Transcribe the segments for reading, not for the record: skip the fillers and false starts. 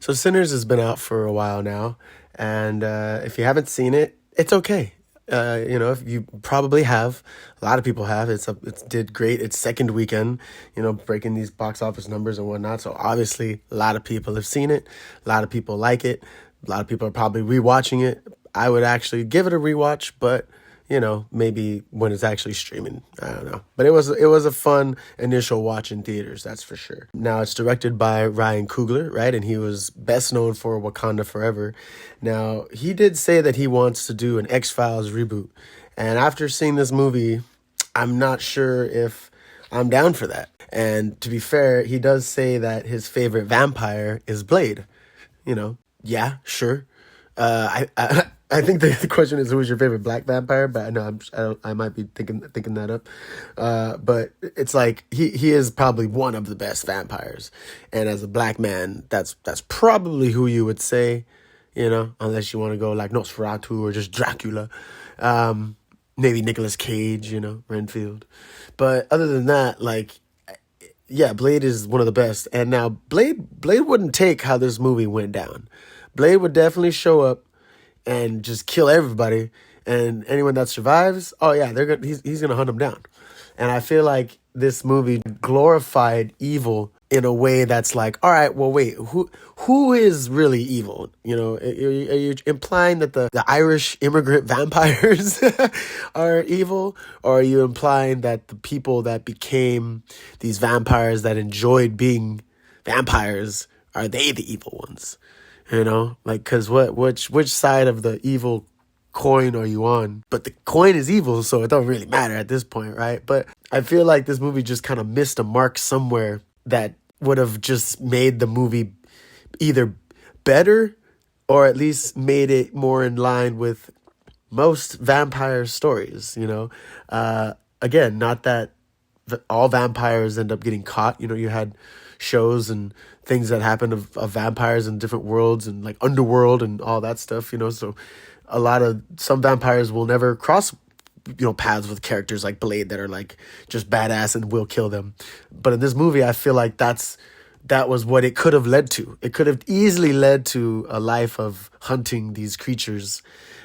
So Sinners has been out for a while now, and if you haven't seen it, it's okay. If you probably have, a lot of people have. It did great. Its second weekend, breaking these box office numbers and whatnot. So obviously, a lot of people have seen it. A lot of people like it. A lot of people are probably rewatching it. I would actually give it a rewatch, but maybe when it's actually streaming. I don't know. But it was a fun initial watch in theaters, that's for sure. Now it's directed by Ryan Coogler, right? And he was best known for Wakanda Forever. Now, he did say that he wants to do an X-Files reboot. And after seeing this movie, I'm not sure if I'm down for that. And to be fair, he does say that his favorite vampire is Blade. Yeah, sure. I think the question is, who is your favorite black vampire? But I know I might be thinking that up. But it's like he is probably one of the best vampires, and as a black man, that's probably who you would say, unless you want to go like Nosferatu or just Dracula, maybe Nicolas Cage, Renfield. But other than that, like, yeah, Blade is one of the best. And now Blade wouldn't take how this movie went down. Blade would definitely show up and just kill everybody, and anyone that survives, oh yeah, he's gonna hunt them down. And I feel like this movie glorified evil in a way that's like, all right, well, wait, who is really evil? Are you implying that the Irish immigrant vampires are evil, or are you implying that the people that became these vampires that enjoyed being vampires, are they the evil ones? Because which side of the evil coin are you on? But the coin is evil, so it don't really matter at this point, right? But I feel like this movie just kind of missed a mark somewhere that would have just made the movie either better or at least made it more in line with most vampire stories, Again, not that all vampires end up getting caught. You had shows and things that happen of vampires in different worlds and like underworld and all that stuff, so some vampires will never cross paths with characters like Blade that are like just badass and will kill them. But in this movie, I feel like that was what it could have led to. It could have easily led to a life of hunting these creatures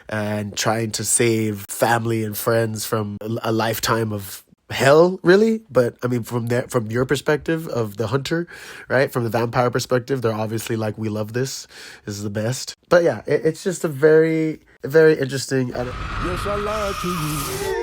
and trying to save family and friends from a lifetime of hell, really. But I mean, from your perspective of the hunter, right, from the vampire perspective, they're obviously like, we love this is the best. But yeah, it's just a very, very interesting. Yes, I lied to you.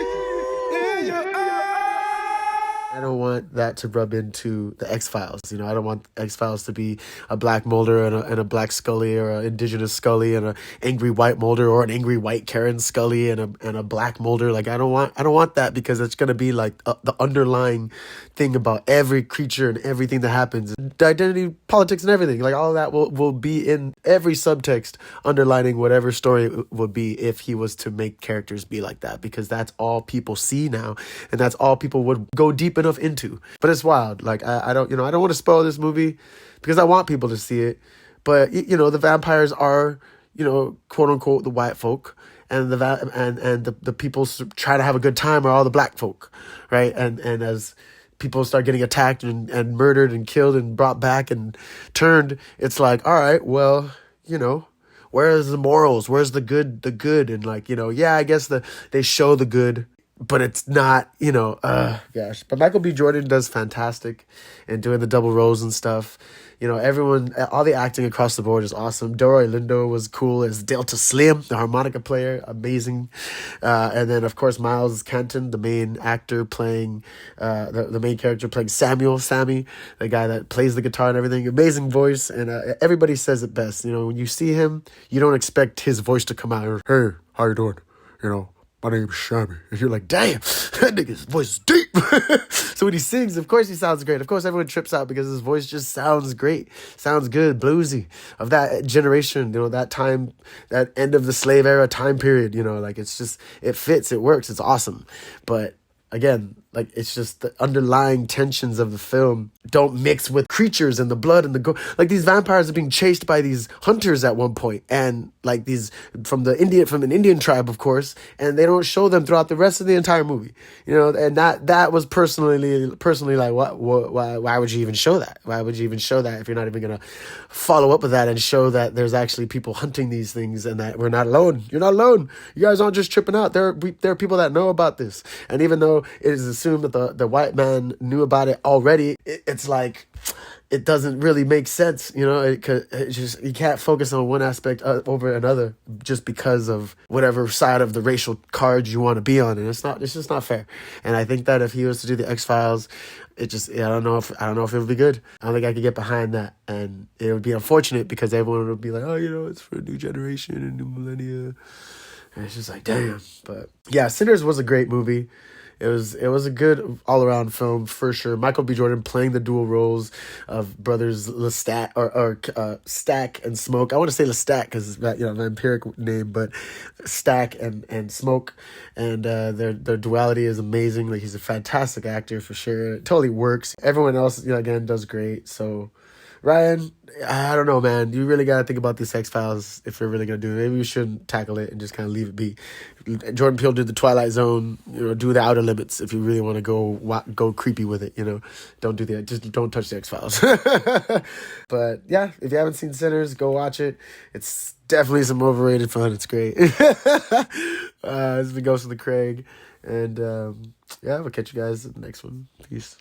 I don't want that to rub into the X-Files. I don't want X-Files to be a black Mulder and a black Scully, or an indigenous Scully and an angry white Mulder, or an angry white Karen Scully and a black Mulder. Like, I don't want that, because it's gonna be like the underlying thing about every creature and everything that happens, the identity politics and everything. Like, all of that will be in every subtext underlining whatever story it would be if he was to make characters be like that, because that's all people see now, and that's all people would go deep enough into. But it's wild. Like, I don't want to spoil this movie because I want people to see it. But the vampires are, quote unquote, the white folk, and the people try to have a good time are all the black folk, right? And as people start getting attacked and murdered and killed and brought back and turned, it's like, all right, well, where's the morals? Where's the good? And like, yeah, I guess they show the good, but it's not, gosh. But Michael B. Jordan does fantastic in doing the double roles and stuff. Everyone, all the acting across the board is awesome. Delroy Lindo was cool as Delta Slim, the harmonica player, amazing. And then, of course, Miles Canton, the main actor playing, the main character playing Sammy, the guy that plays the guitar and everything. Amazing voice, and everybody says it best. When you see him, you don't expect his voice to come out. Hey, how you doing? My name's Shammy. And you're like, damn, that nigga's voice is deep. So when he sings, of course he sounds great. Of course everyone trips out because his voice just sounds great. Sounds good, bluesy. Of that generation, that time, that end of the slave era time period, like, it's just, it fits, it works, it's awesome. But again, Like, it's just the underlying tensions of the film don't mix with creatures and the blood and the like, these vampires are being chased by these hunters at one point, and like these from an Indian tribe, of course, and they don't show them throughout the rest of the entire movie. And that was personally like, why would you even show that? Why would you even show that if you're not even gonna follow up with that and show that there's actually people hunting these things and that we're not alone? You're not alone. You guys aren't just tripping out. There are people that know about this, and even though it is assumed that the white man knew about it already, it's like, it doesn't really make sense, it just, you can't focus on one aspect over another just because of whatever side of the racial cards you want to be on, and it's just not fair. And I think that if he was to do the X-Files, I don't know if it would be good. I don't think I could get behind that, and it would be unfortunate because everyone would be like, oh, it's for a new generation and new millennia, and it's just like, damn. But yeah, Sinners was a great movie. It was a good all-around film for sure. Michael B. Jordan playing the dual roles of brothers Lestat or Stack and Smoke. I want to say Lestat because it's an vampiric name, but Stack and Smoke, and their duality is amazing. Like, he's a fantastic actor for sure. It totally works. Everyone else, again, does great. So, Ryan, I don't know, man. You really got to think about these X-Files if you're really going to do it. Maybe you shouldn't tackle it and just kind of leave it be. Jordan Peele did The Twilight Zone, do The Outer Limits if you really want to go creepy with it, Don't do that. Just don't touch the X-Files. But yeah, if you haven't seen Sinners, go watch it. It's definitely some overrated fun. It's great. This has been Ghost of the Craig. And yeah, we'll catch you guys in the next one. Peace.